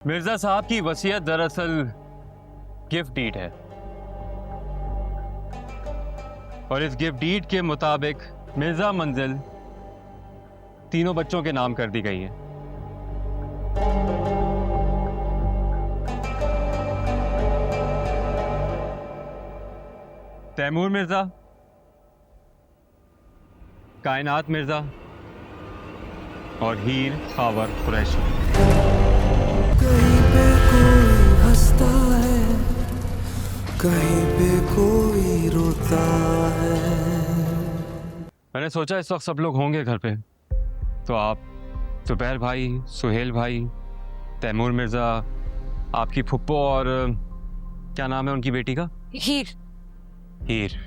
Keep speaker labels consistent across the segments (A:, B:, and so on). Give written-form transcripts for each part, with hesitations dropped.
A: मिर्जा साहब की वसीयत दरअसल गिफ्ट डीड है और इस गिफ्ट डीड के मुताबिक मिर्जा मंजिल तीनों बच्चों के नाम कर दी गई है। तैमूर मिर्जा, कायनात मिर्जा और हीर खावर कुरैशी।
B: कहीं पे कोई हंसता है, कहीं पे कोई रोता है।
A: मैंने सोचा इस वक्त सब लोग होंगे घर पे, तो आप जुबैर भाई, सुहेल भाई, तैमूर मिर्जा, आपकी फुप्पो और क्या नाम है उनकी बेटी का?
C: हीर।
A: हीर।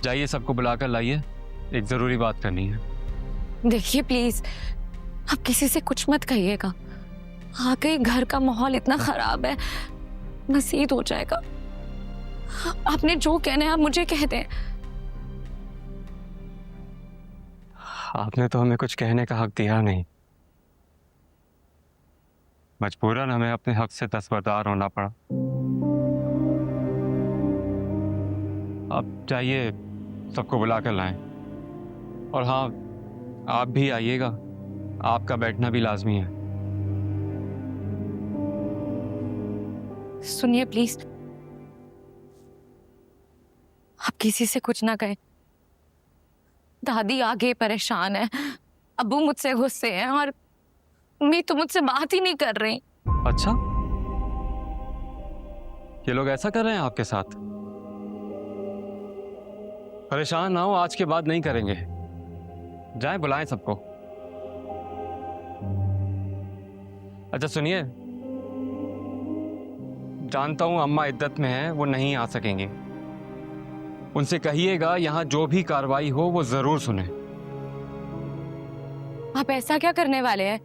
A: जाइए सबको बुलाकर लाइए, एक जरूरी बात करनी है।
C: देखिए प्लीज, आप किसी से कुछ मत कहिएगा। आगे घर का माहौल इतना खराब है, मसीद हो जाएगा। आपने जो कहना है आप मुझे कह दें।
A: आपने तो हमें कुछ कहने का हक दिया नहीं, मजबूरन हमें अपने हक से दस्तबरदार होना पड़ा। अब जाइए सबको बुला कर लाएं, और हाँ आप भी आइएगा, आपका बैठना भी लाजमी है।
C: सुनिए प्लीज, आप किसी से कुछ ना कहें। दादी आगे परेशान है, अब्बू मुझसे गुस्से हैं और मैं तो मुझसे बात ही नहीं कर रही।
A: अच्छा, ये लोग ऐसा कर रहे हैं आपके साथ? परेशान ना हो, आज के बाद नहीं करेंगे। जाएं बुलाएं सबको। अच्छा सुनिए, जानता हूं अम्मा इद्दत में है, वो नहीं आ सकेंगे। उनसे कहिएगा यहां जो भी कार्रवाई हो वो जरूर सुने।
C: आप ऐसा क्या करने वाले हैं?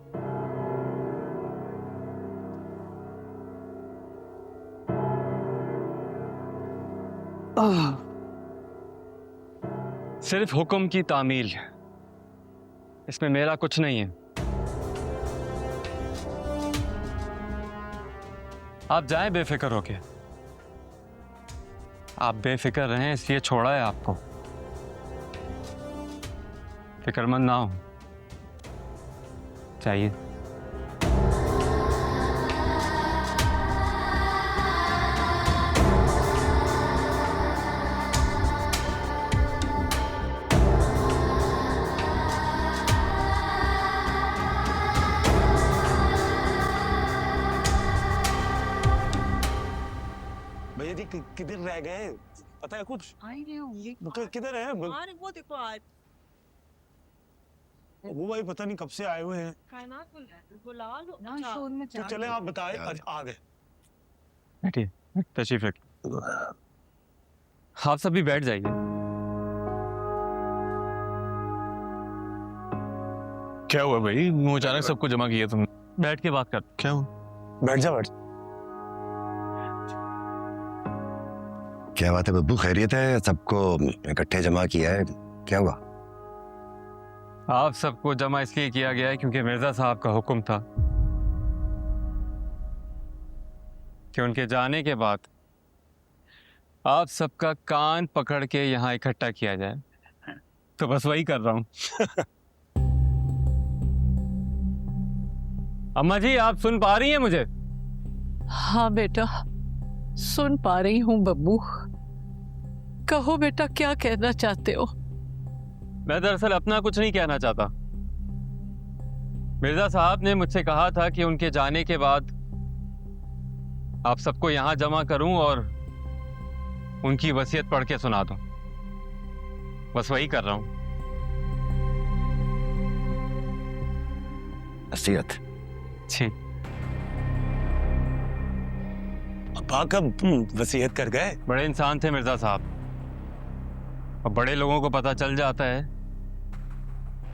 A: सिर्फ हुक्म की तामील, इसमें मेरा कुछ नहीं है। आप जाएं बेफिक्र होके। आप बेफिक्र रहें इसलिए छोड़ा है आपको। फिक्रमंद ना हो, चाहिए।
D: भैया जी किधर रह गए, पता है कुछ? तो किधर है?
E: वो देखो आज
D: वो भाई पता नहीं कब से आए हुए हैं।
E: कायनात बोल रहा है, बुला लो
C: ना
E: अच्छा।
C: शोर में
D: तो चले आप बताएं, आ गए।
A: बैठिए, तशरीफ रखिए। आप सब भी बैठ जाइए।
F: क्या हुआ भाई, मुंह अचानक सबको जमा किया तुमने?
A: बैठ के बात कर।
F: क्या हुआ?
D: बैठ जा, बैठ।
G: क्या बात है बब्बू, खैरियत है? सबको इकट्ठे जमा किया है, क्या हुआ?
A: आप सबको जमा इसलिए किया गया है क्योंकि मिर्जा साहब का हुक्म था कि उनके जाने के बाद आप सबका कान पकड़ के यहाँ इकट्ठा किया जाए, तो बस वही कर रहा हूँ। अम्मा जी, आप सुन पा रही हैं मुझे?
E: हाँ बेटा, सुन पा रही हूँ बब्बू। कहो बेटा, क्या कहना चाहते हो?
A: मैं दरअसल अपना कुछ नहीं कहना चाहता। मिर्जा साहब ने मुझसे कहा था कि उनके जाने के बाद आप सबको यहां जमा करूं और उनकी वसीयत पढ़ के सुना दूं। बस वही कर रहा हूं।
G: वसीयत?
A: जी।
D: अब्बा कब वसीयत कर गए?
A: बड़े इंसान थे मिर्जा साहब, और बड़े लोगों को पता चल जाता है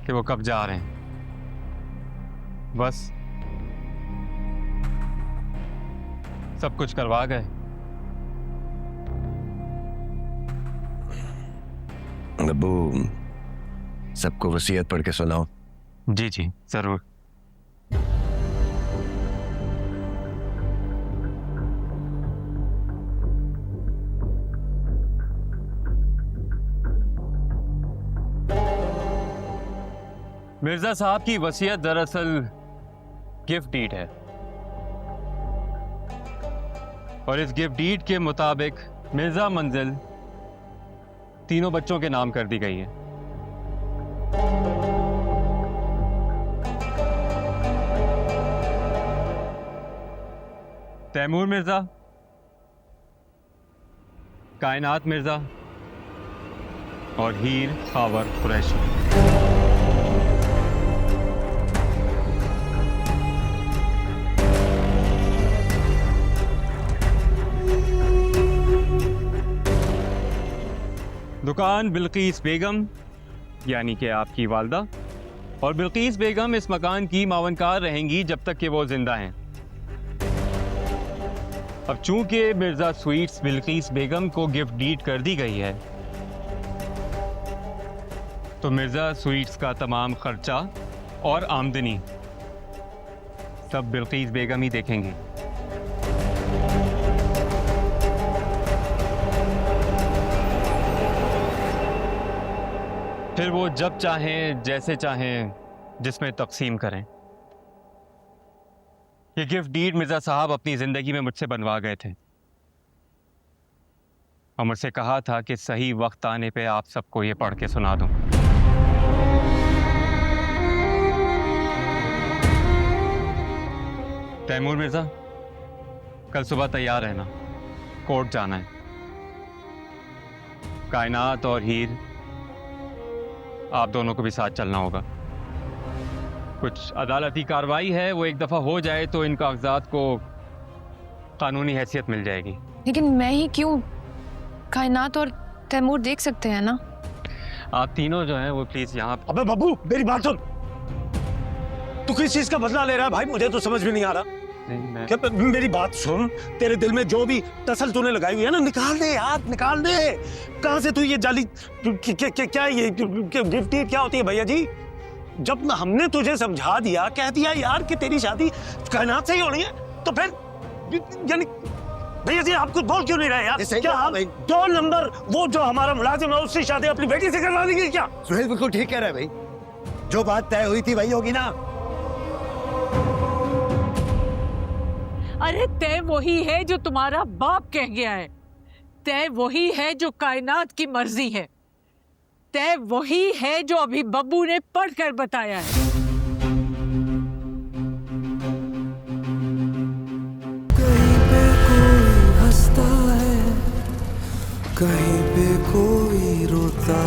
A: कि वो कब जा रहे हैं। बस सब कुछ करवा गए।
G: बब्बू, सबको वसीयत पढ़ के सुनाओ।
A: जी जी जरूर। मिर्जा साहब की वसीयत दरअसल गिफ्ट डीड है और इस गिफ्ट डीड के मुताबिक मिर्जा मंजिल तीनों बच्चों के नाम कर दी गई है। तैमूर मिर्जा, कायनात मिर्जा और हीर खावर कुरैशी। दुकान बिल्कीस बेगम यानी कि आपकी वालदा, और बिल्कीस बेगम इस मकान की मावनकार रहेंगी जब तक कि वो जिंदा हैं। अब चूंकि मिर्जा स्वीट्स बिल्कीस बेगम को गिफ्ट डीड कर दी गई है तो मिर्जा स्वीट्स का तमाम खर्चा और आमदनी सब बिल्कीस बेगम ही देखेंगी। फिर वो जब चाहें जैसे चाहें जिसमें तकसीम करें। ये गिफ्ट डीड मिर्जा साहब अपनी जिंदगी में मुझसे बनवा गए थे और मुझसे कहा था कि सही वक्त आने पे आप सबको ये पढ़ के सुना दूं। तैमूर मिर्जा, कल सुबह तैयार रहना, कोर्ट जाना है। कायनात और हीर, आप दोनों को भी साथ चलना होगा। कुछ अदालती कार्रवाई है, वो एक दफ़ा हो जाए तो इन कागजात को कानूनी हैसियत मिल जाएगी।
C: लेकिन मैं ही क्यों? कायनात और तैमूर देख सकते हैं ना?
A: आप तीनों जो हैं वो प्लीज यहाँ।
D: अबे बब्बू, मेरी बात सुन। तू किस चीज का बदला ले रहा है भाई? मुझे तो समझ में नहीं आ रहा। क्या मेरी बात सुन, तेरे दिल में जो भी तसल तूने लगाई हुई है ना, निकाल दे यार, निकाल दे। कहां से तू ये जाली क्या ये गिफ्ट क्या होती है भैया जी? जब हमने तुझे समझा दिया, कह दिया यार कि तेरी शादी कायनात से ही होनी है, तो फिर यानी भैया जी आप कुछ बोल क्यों नहीं रहे यार? क्या आप 2 नंबर वो जो हमारा मुलाजिम है उससे शादी अपनी बेटी से करवा देंगे क्या?
G: सुहेल बिल्कुल ठीक कह रहा है भाई, जो बात तय हुई थी वही होगी ना।
E: अरे तय वही है जो तुम्हारा बाप कह गया है, तय वही है जो कायनात की मर्जी है, तय वही है जो अभी बब्बू ने पढ़कर बताया है।
B: कहीं पे कोई हंसता है, कहीं पे कोई रोता